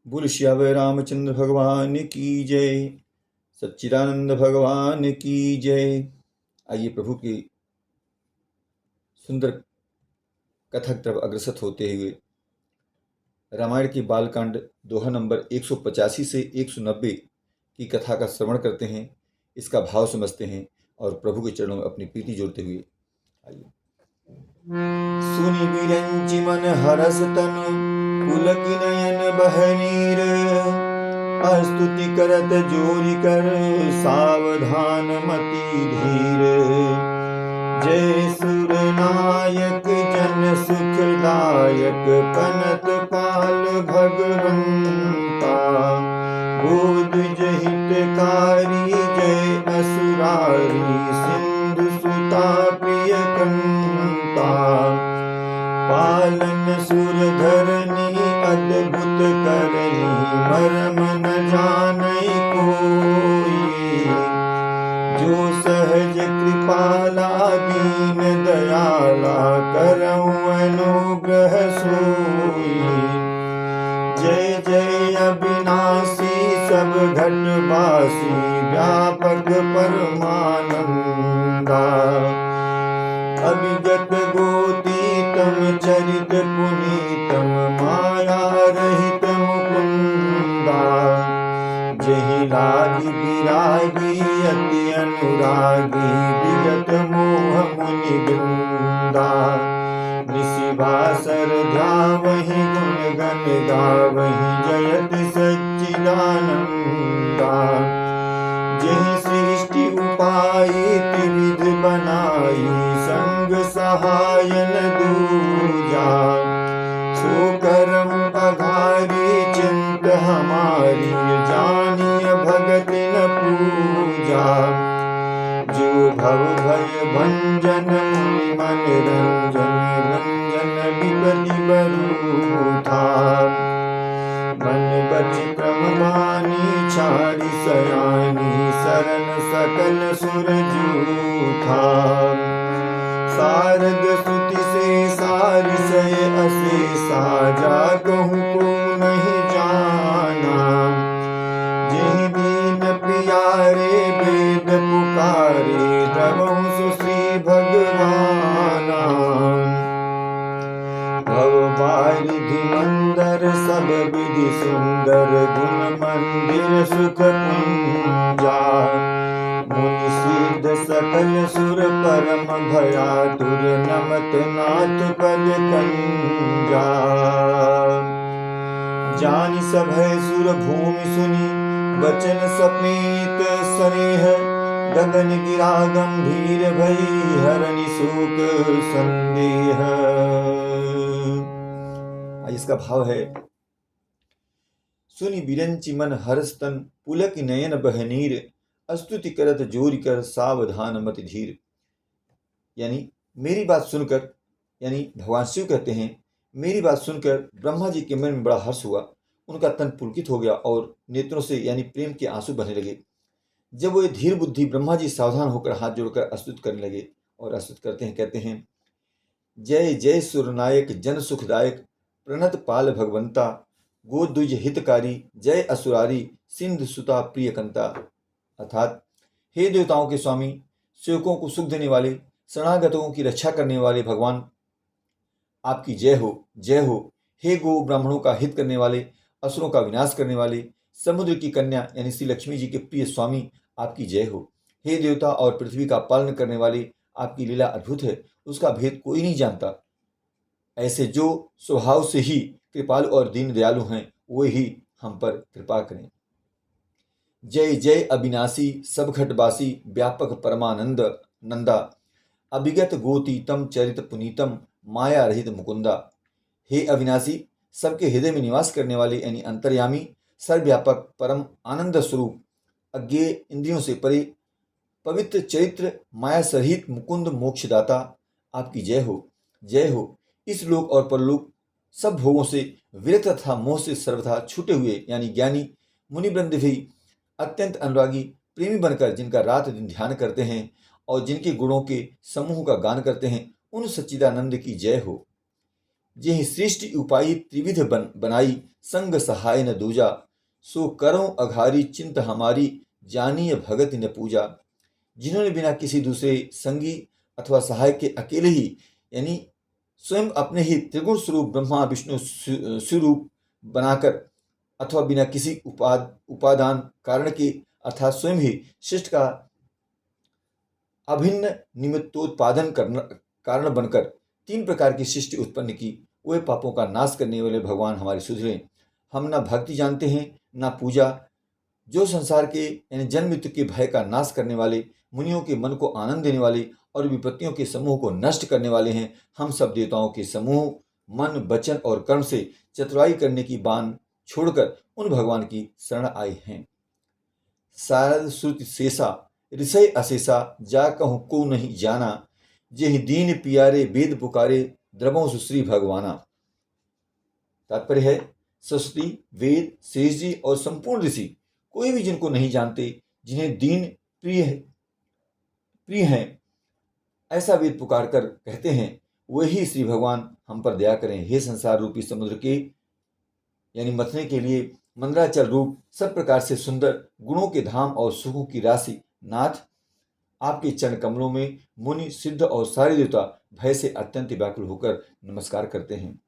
बोल श्यावर रामचंद्र भगवान की जय। सच्चिदानंद भगवान की जय। आइए प्रभु की सुंदर कथा की तरफ अग्रसर होते हुए रामायण की बालकांड दोहा नंबर 185 से 190 की कथा का श्रवण करते हैं, इसका भाव समझते हैं और प्रभु के चरणों में अपनी प्रीति जोड़ते हुए आइए। सुनि बिरंचि मन हरस तनु पुलकि नयन बहनीर, स्तुति करत जोरि कर सावधान मति धीर। जय सुर नायक जन सुखदायक पनत पाल भगवंता, गोदुज हितकारी जय असुरारी सिंधु सुता प्रिय कंता। पालन सुर धरनी अद्भुत करनी मर्म न जानै कोई, जो सहज कृपाला दीन दयाला करऊं अनुग्रह सोई। जय जय अविनाशी सब घटवासी व्यापक परमानंदा, अभिगत गोतीतम चरित पुनीतम माया रहित मुकुंदा। जहि लागी विरागी अति अनुरागी विगत मोह मुनि वृंदा। निशिवासर ध्यावहि गुण गण गावहि जयति सच्चिदानंदा। जहि सृष्टि उपाई त्रिविध बनाई संग सहायन दूजा। सो करम अघारी चिंत हमारी जानिय भगत न पूजा। जो भव भय भंजन मुनि मन रंजन रंजन विपति बरूथा। मन बच क्रम मानी छाड़ी सयानी शरण सकल सुर जूथा। शारद सुति से सारिसय अशेषा, जा कहूँ को नहीं जाना। जिहि दीन प्रियारे वेद पुकारे, द्रवहु सुश्री भगवाना। भव वारिधि मंदर सब विधि सुंदर, गुण मंदिर सुख पुंजा। मुनि सिद्ध सकल सुर परम भयातुर, नमत नाथ पद कंजा। जानि सभय सुर भूमि सुनि बचन समेत सनेह, गगन गिरा गंभीर भई हरनि शोक संदेह। इसका भाव है, सुनि बिरंचि मन हरस तन पुलक नयन बहनीर, स्तुति करत जोरि कर सावधान मति धीर। यानी मेरी बात सुनकर, यानी भगवान शिव कहते हैं, मेरी बात सुनकर ब्रह्मा जी के मन में बड़ा हर्ष हुआ। उनका तन पुलकित हो गया और नेत्रों से यानी प्रेम के आंसू बहने लगे। जब वो धीर बुद्धि ब्रह्मा जी सावधान होकर हाथ जोड़कर स्तुति करने लगे और स्तुति करते हैं, कहते हैं, जय जय सुरनायक जन सुखदायक प्रणत पाल भगवंता, गोद्विज हितकारी जय असुरारी सिंधु सुता प्रिय कंता। अर्थात हे देवताओं के स्वामी, सेवकों को सुख देने वाले, शरणागतों की रक्षा करने वाले भगवान, आपकी जय हो, जय हो। हे गो ब्राह्मणों का हित करने वाले, असुरों का विनाश करने वाले, समुद्र की कन्या यानी श्री लक्ष्मी जी के प्रिय स्वामी, आपकी जय हो। हे देवता और पृथ्वी का पालन करने वाले, आपकी लीला अद्भुत है, उसका भेद कोई नहीं जानता। ऐसे जो स्वभाव से ही कृपालु और दीन दयालु हैं, वो ही हम पर कृपा करें। जय जय अविनाशी सब घटवासी व्यापक परमानंद नंदा, अभिगत गोतीतम चरित पुनीतम माया रहित मुकुंदा। हे अविनाशी, सबके हृदय में निवास करने वाले यानी अंतर्यामी, सर्वव्यापक परम आनंद स्वरूप, अज्ञेय इंद्रियों से परे, पवित्र चरित्र माया सहित मुकुंद मोक्षदाता, आपकी जय हो, जय हो। इस लोक और परलोक सब भोगों से विरक्त तथा मोह से सर्वथा छूटे हुए यानी ज्ञानी मुनिवृंद भी अत्यंत अनुरागी प्रेमी बनकर जिनका रात दिन ध्यान करते हैं और जिनके गुणों के समूह का गान करते हैं, उन सच्चिदानंद की जय हो। जेहि सृष्टि उपायी त्रिविध बनाई, संग सहाय न दूजा, सो करो अघारी चिंत हमारी, जानिय भगत न पूजा। जिन्होंने बिना किसी दूसरे संगी अथवा सहायक के अकेले ही यानी स्वयं अपने ही त्रिगुण स्वरूप ब्रह्मा विष्णु स्वरूप बनाकर अथवा बिना किसी उपादान कारण के अर्थात स्वयं ही सृष्टि का अभिन्न निमित्तोत्पादन कारण बनकर 3 प्रकार की सृष्टि उत्पन्न की, वे पापों का नाश करने वाले भगवान हमारे सुधरे। हम ना भक्ति जानते हैं ना पूजा, जो संसार के यानी जन्म मृत्यु के भय का नाश करने वाले, मुनियों के मन को आनंद देने वाले और विपत्तियों के समूह को नष्ट करने वाले हैं। हम सब देवताओं के समूह मन वचन और कर्म से चतुराई करने की बान छोड़कर उन भगवान की शरण आए हैं। शारद श्रुति शेषा ऋषय अशेषा, जा कहूँ को नहीं जाना, जेहि दीन पियारे वेद पुकारे, द्रवों सुश्री भगवाना। तात्पर्य है सरस्वती वेद शेष जी और संपूर्ण ऋषि कोई भी जिनको नहीं जानते, जिन्हें दीन प्रिय हैं, ऐसा वेद पुकार कर कहते हैं, वही श्री भगवान हम पर दया करें। हे संसार रूपी समुद्र के यानी मथने के लिए मंदराचल रूप सब प्रकार से सुंदर गुणों के धाम और सुखों की राशि नाथ, आपके चरण कमलों में मुनि सिद्ध और सारे देवता भय से अत्यंत व्याकुल होकर नमस्कार करते हैं।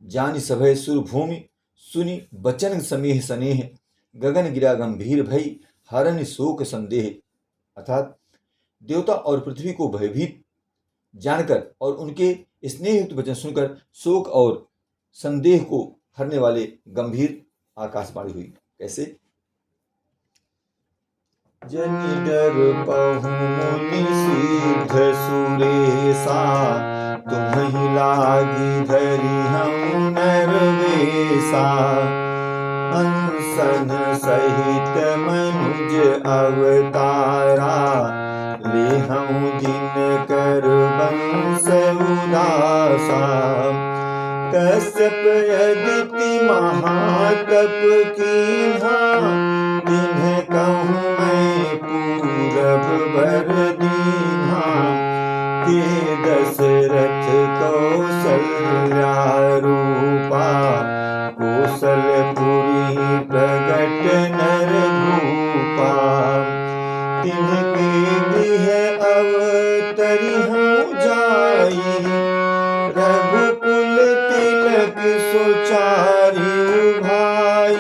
जानि सभय सुर भूमि सुनि बचन समेह स्नेह, गगन गिरा गंभीर भई हरन शोक संदेह। अर्थात देवता और पृथ्वी को भयभीत जानकर और उनके स्नेहयुक्त वचन सुनकर शोक और संदेह को हरने वाले गंभीर आकाशवाणी हुई। कैसे? जनि डरपहु मुनि सिद्ध सुरेशा, तुम्हि लागी धरिहउँ नरवेशा, अनशन सहित मनुज अवतारा, लेहउँ दिनकर वंश उदासा। कश्यप अदिति महातप कीन्हा, तिन्ह कहूँ मैं पूरब बर दीन्हा, के दशरथ कौसल्या रूपा, कौशलपुरी प्रगट नर भूपा। तिन्हके गृह अवतरिहउँ जाई, रघुकुल तिलक सुचारिउ भाई।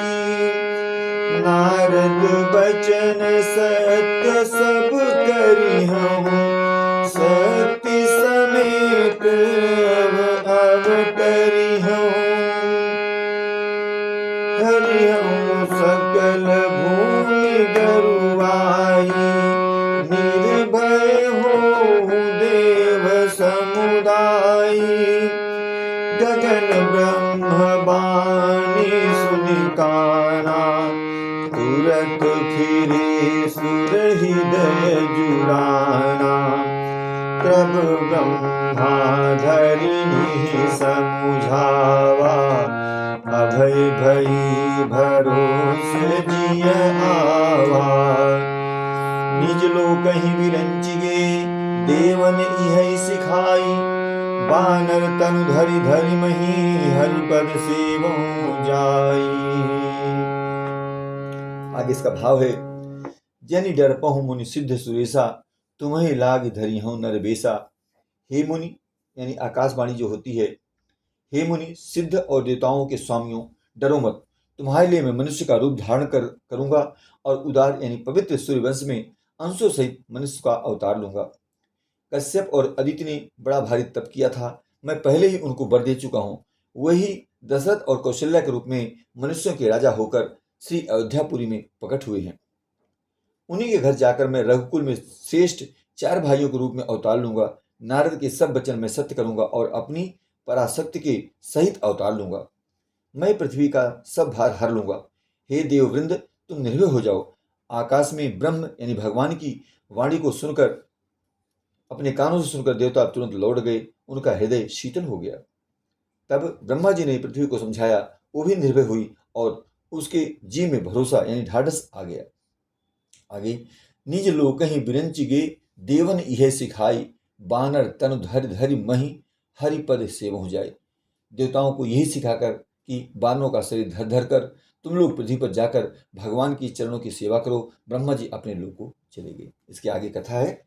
नारद बचन सत्य सब करिहउँ, सती समेत अवतरिहउँ। हरिहउँ सकल भूमि गरुआई, निर्भय होहु देव समुदाई। गगन ब्रह्म बाणी सुनि काना, तुरत फिरे सुर हृदय जुड़ाना। तब ब्रह्मा धरिनि समुझावा, अभय भई भरोस जिय आवा। निज लोकहि विरंचिगे देवन इहै सिखाई, बानर तनु धरि धरि मही हरिपद सेवहुँ जाई। आगे इसका भाव है, जनि डरपहु मुनि सिद्ध सुरेशा, तुम्हें लाग धरिहउँ नरवेशा। हे मुनि यानी आकाशवाणी जो होती है, हे मुनि सिद्ध और देवताओं के स्वामियों, डरो मत, तुम्हारे लिए मैं मनुष्य का रूप धारण करूंगा और उदार यानी पवित्र सूर्यवंश में अंशों सहित मनुष्य का अवतार लूंगा। कश्यप और अदिति ने बड़ा भारी तप किया था, मैं पहले ही उनको वर दे चुका हूँ। वही दशरथ और कौशल्या के रूप में मनुष्यों के राजा होकर श्री अयोध्यापुरी में प्रकट हुए हैं। उन्हीं के घर जाकर मैं रघुकुल में श्रेष्ठ 4 भाइयों के रूप में अवतार लूंगा। नारद के सब वचन मैं सत्य करूंगा और अपनी पराशक्ति के सहित अवतार लूंगा। मैं पृथ्वी का सब भार हर लूंगा। हे देववृंद, तुम निर्भय हो जाओ। आकाश में ब्रह्म यानी भगवान की वाणी को सुनकर, अपने कानों से सुनकर देवता तुरंत लौट गए, उनका हृदय शीतल हो गया। तब ब्रह्मा जी ने पृथ्वी को समझाया, वो भी निर्भय हुई और उसके जी में भरोसा यानी ढाढ़स आ गया। आगे, निज लोकहि बिरंचिगे देवन इहे सिखाई, बानर तनु धरि धरि मही हरिपद सेवहुँ जाए। देवताओं को यही सिखाकर कि बानरों का शरीर धर धर कर तुम लोग पृथ्वी पर जाकर भगवान की चरणों की सेवा करो। ब्रह्मा जी अपने लोग को चले गए। इसके आगे कथा है।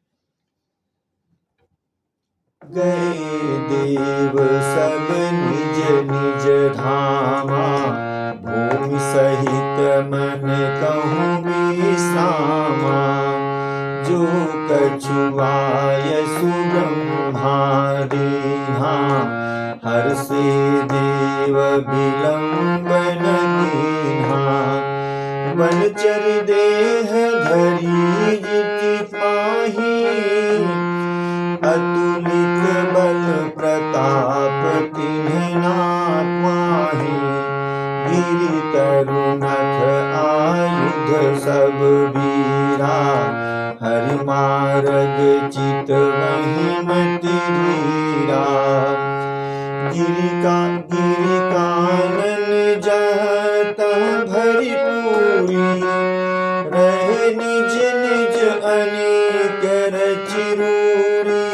गए देव सब निज निज धामा, भूमि सहित मन कहूँ विश्रामा। जो कछुआय सुब्रह्मा दीन्हा, हर्षे देव विलंबन कीन्हा। बनचर देह धरी जिति माही, अतुलित बल प्रताप तिन्ह नाथ माही। गिरि तरु नख आयुध सब वीरा, हरि मार्ग चित वही मति धीरा। गिरि कानन जहाँ तहाँ भरी पूरी, रहे निज निज अनेक रचि रूरी।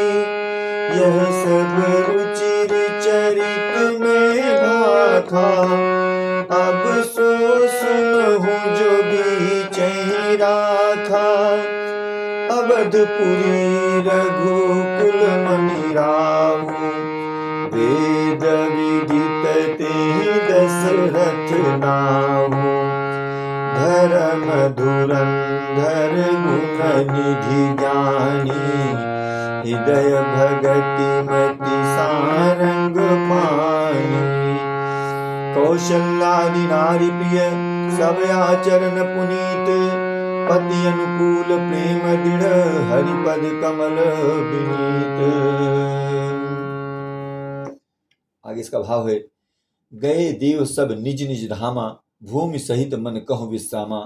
यह सब रुचिर चरित में भाखा, अब सो सुनहु जो बीचहि राखा। अवधपुरी रघुकुल मनि राहु, वेद विदित तेहि दशरथ नाहु। धर्म धुरंधर गुण निधि ज्ञानी, हृदय भगति मति सारंग पानी। कौशल्यादि नारी प्रिय सब आचरण पुनीत, पति अनुकूल प्रेम दृढ़ हरिपद कमल विनीत। आगे इसका भाव है। गए देव सब निज निज धामा, भूमि सहित मन कहु विश्रामा।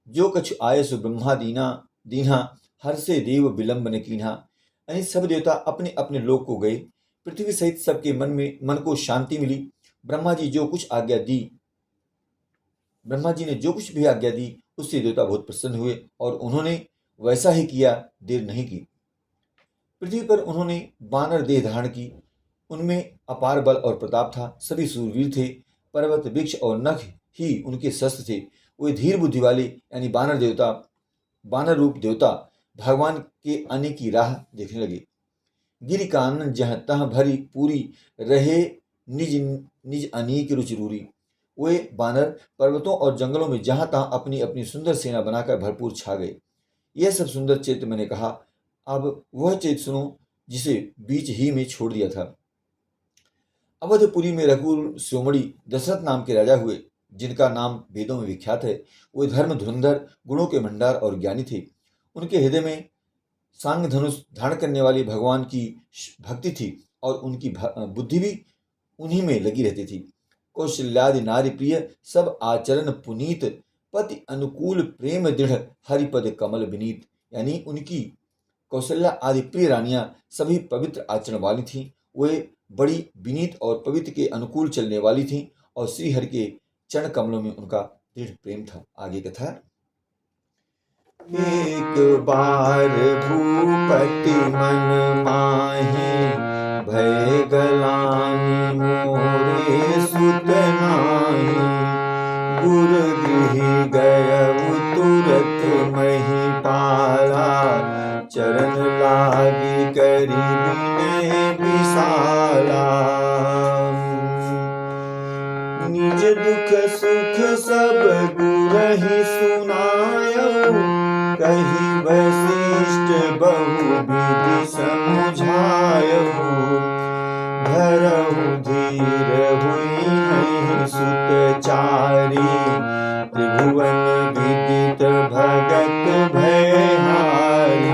जो कछु आयसु ब्रह्मा दीन्हा, हर्षे देव विलंबन कीन्हा। यानी सब देवता अपने अपने लोक को गए। पृथ्वी सहित सबके मन को शांति मिली। ब्रह्मा जी ने जो कुछ भी आज्ञा दी उससे देवता बहुत प्रसन्न हुए और उन्होंने वैसा ही किया, देर नहीं की। पृथ्वी पर उन्होंने बानर देह धारण की। उनमें अपार बल और प्रताप था। सभी सूरवीर थे। पर्वत वृक्ष और नख ही उनके शस्त्र थे। वे धीर बुद्धि वाले यानी बानर रूप देवता भगवान के आने की राह देखने लगे। गिरि कानन जहाँ तहाँ भरी पूरी, रहे निज निज अनेक रुचि रूरी। वे बानर पर्वतों और जंगलों में जहां तहां अपनी अपनी सुंदर सेना बनाकर भरपूर छा गए। यह सब सुंदर चरित्र मैंने कहा। अब वह चरित्र सुनो जिसे बीच ही में छोड़ दिया था। अवधपुरी में रघुकुल शिरोमणि दशरथ नाम के राजा हुए, जिनका नाम वेदों में विख्यात है। वे धर्म धुरंधर, गुणों के भंडार और ज्ञानी थे। उनके हृदय में सांग धनुष धारण करने वाली भगवान की भक्ति थी और उनकी बुद्धि भी उन्हीं में लगी रहती थी। कौशल्यादि नारी प्रिय सब आचरण पुनीत, पति अनुकूल प्रेम दृढ़ हरिपद कमल विनीत। यानी उनकी कौशल्या आदि प्रिय रानियां सभी पवित्र आचरण वाली थीं। वे बड़ी विनीत और पवित्र के अनुकूल चलने वाली थीं और श्री हरि के चरण कमलों में उनका दृढ़ प्रेम था। आगे कथा। एक बार भूपति मन माही, भय गलानी मोरे सुत नाही। गुर गृह गयउ तुरत महिपाला, चरण लागी करी विनय विशाला। निज दुख सुख सब गुरहि सुनायउ, कही वशिष्ठ बहुविधि समझायहु। धरहु धीर हुई नहीं सुतचारी, त्रिभुवन विदित भगत भयहारी।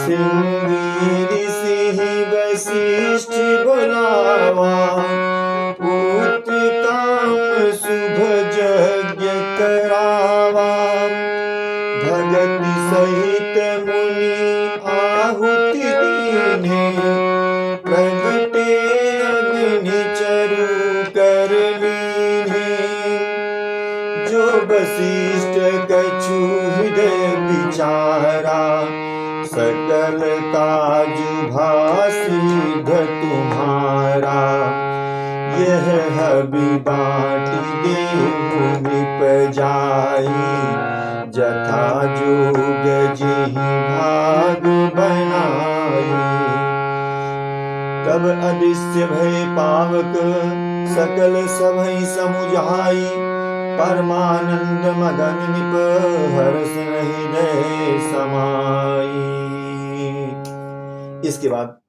श्रृंगी ऋषि वशिष्ठ बुलावा, पुत्र काम शुभ यज्ञ करावा। भगति सहित मुनि आहुति दीन्हे, प्रगटे अग्नि चरु कर लीन्हे। जो वशिष्ठ कछु हृदय विचारा, सकल काज भा सिद्ध तुम्हारा। यह हबी बाटी देहु नृप जाई, जथा जोग जेहि भाग बनाई। तब अदृश्य भय पावक सकल सभई समुझाई, परमानंद मगन निप हर्ष हृदय समाई। इसके बाद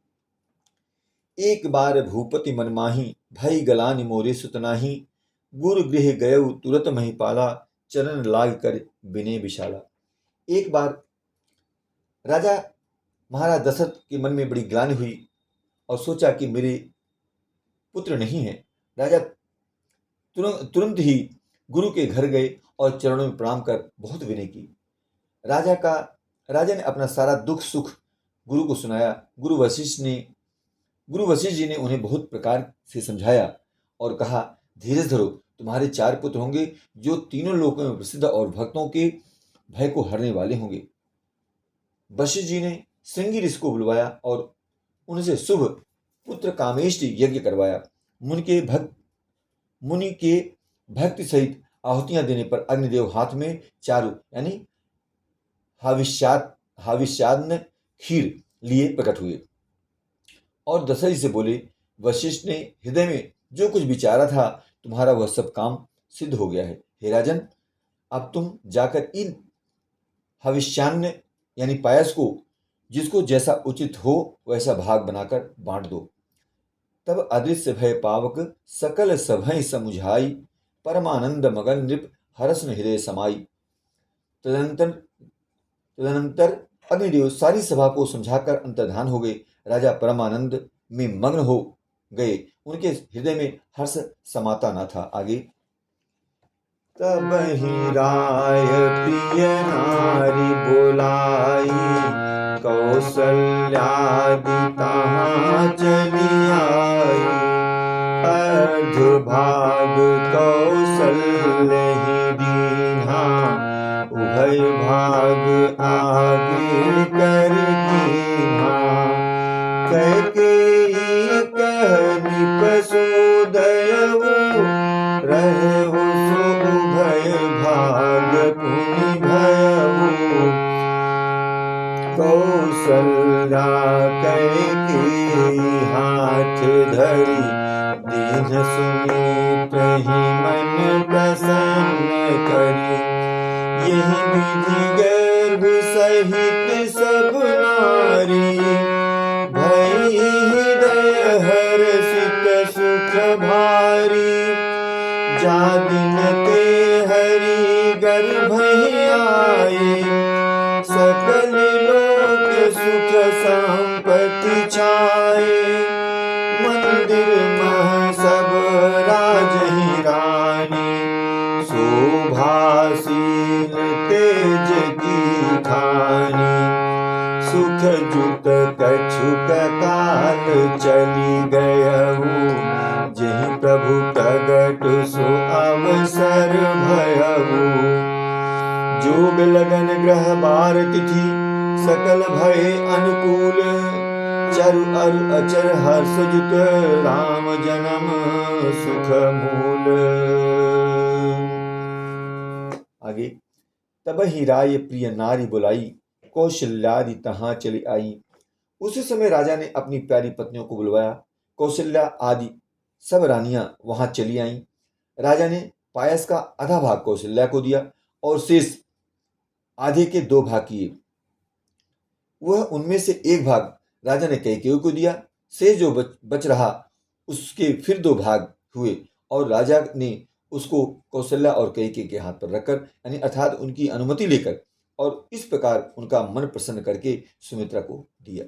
एक बार भूपति मनमाही, भई गलानि मोरे सुतनाही, गुरु गृह गयउ तुरत महिपाला, चरण लाग कर विनय विशाला। एक बार राजा महाराज दशरथ के मन में बड़ी ग्लानि हुई और सोचा कि मेरे पुत्र नहीं है। राजा तुरंत ही गुरु के घर गए और चरणों में प्रणाम कर बहुत विनय की। राजा ने अपना सारा दुख सुख गुरु को सुनाया। गुरु वशिष्ठ जी ने उन्हें बहुत प्रकार से समझाया और कहा, धीरज धरो, तुम्हारे 4 पुत्र होंगे जो तीनों लोकों में प्रसिद्ध और भक्तों के भय को हरने वाले होंगे। वशिष्ठ जी ने श्रृंगी ऋषि को बुलवाया और उनसे शुभ पुत्र कामेष्टि यज्ञ करवाया। मुनि के भक्ति सहित आहुतियां देने पर अग्निदेव हाथ में चारु यानी हाविष्यान्न खीर लिए प्रकट हुए और दशरथ से बोले, वशिष्ठ ने हृदय में जो कुछ विचारा था, तुम्हारा वह सब काम सिद्ध हो गया है। हे राजन, अब तुम जाकर इन हविष्यान्न यानी पायस को जिसको जैसा उचित हो वैसा भाग बनाकर बांट दो। तब अदृश्य भय पावक सकल सभय समुझाई, परमानंद मगन नृप हर्ष हृदय समाई। तदनंतर अग्निदेव सारी सभा को समझाकर अंतर्धान हो गए। राजा परमानंद में मग्न हो गए, उनके हृदय में हर्ष समाता न था। आगे, तब ही राय प्रिय नारी बोलाई, कौशल्यादि तहाँ चली आई। अर्ध भाग कौशल्य ही दीन्हा, उभय भाग आगे कर कीन्हा। कैकेयी कहनी प्रसोदयऊ, रहु सो उभय भाग पुनि भयऊ। कौशल्या कैकेयी हाथ धरी, दीन सुनीत ही मन प्रसन्न करी। यही विधि गर्भ सहित सब नारी, भई हृदय हर्षित सुख भारी। जा दिन ते हरि गर्भ आए, सकल लोक सुख संपत्ति छाए। मंदिर मह सब राजहि रानी, शोभासीन तेज की खानी। सुख जुत कछुक काल चली गयहु, जेहि प्रभु प्रगट सो अवसर भयहु। जोग लगन ग्रह बार तिथि, सकल भय अनुकूल। चरु अरु अचर हर्ष जुत, राम जन्म सुख मूल। आगे, तब ही राय प्रिय नारी बुलाई, कौशल्यादि तहाँ चली आई। उसी समय राजा ने अपनी प्यारी पत्नियों को बुलवाया। कौशल्या आदि सब रानियां वहां चली आईं। राजा ने पायस का आधा भाग कौशल्या को दिया और शेष आधे के 2 भाग किए। वह उनमें से 1 भाग राजा ने कैकेयी को दिया। शेष जो बच रहा उसके फिर 2 भाग हुए और राजा ने उसको कौशल्या और कैकेयी के हाथ पर रखकर यानी अर्थात उनकी अनुमति लेकर और इस प्रकार उनका मन प्रसन्न करके सुमित्रा को दिया।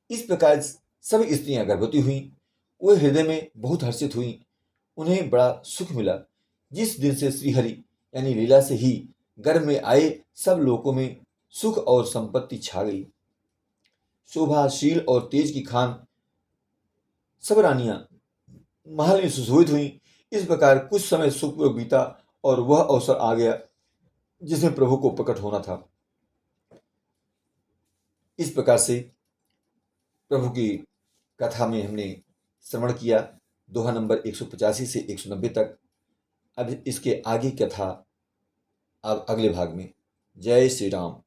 इस प्रकार सब स्त्रियां गर्भवती हुईं। वह हृदय में बहुत हर्षित हुईं। उन्हें बड़ा सुख मिला। जिस दिन से श्रीहरि यानी लीला से ही गर्भ में आए, सब लोगों में सुख और संपत्ति छा गई। शोभाशील और तेज की खान सब रानियां महल में सुशोभित हुईं। इस प्रकार कुछ समय सुखपूर्वक बीता और वह अवसर आ गया जिसमें प्रभु को प्रकट होना था। इस प्रकार से प्रभु की कथा में हमने श्रवण किया। दोहा नंबर 185 से 190 तक। अब इसके आगे कथा अब अगले भाग में। जय श्री राम।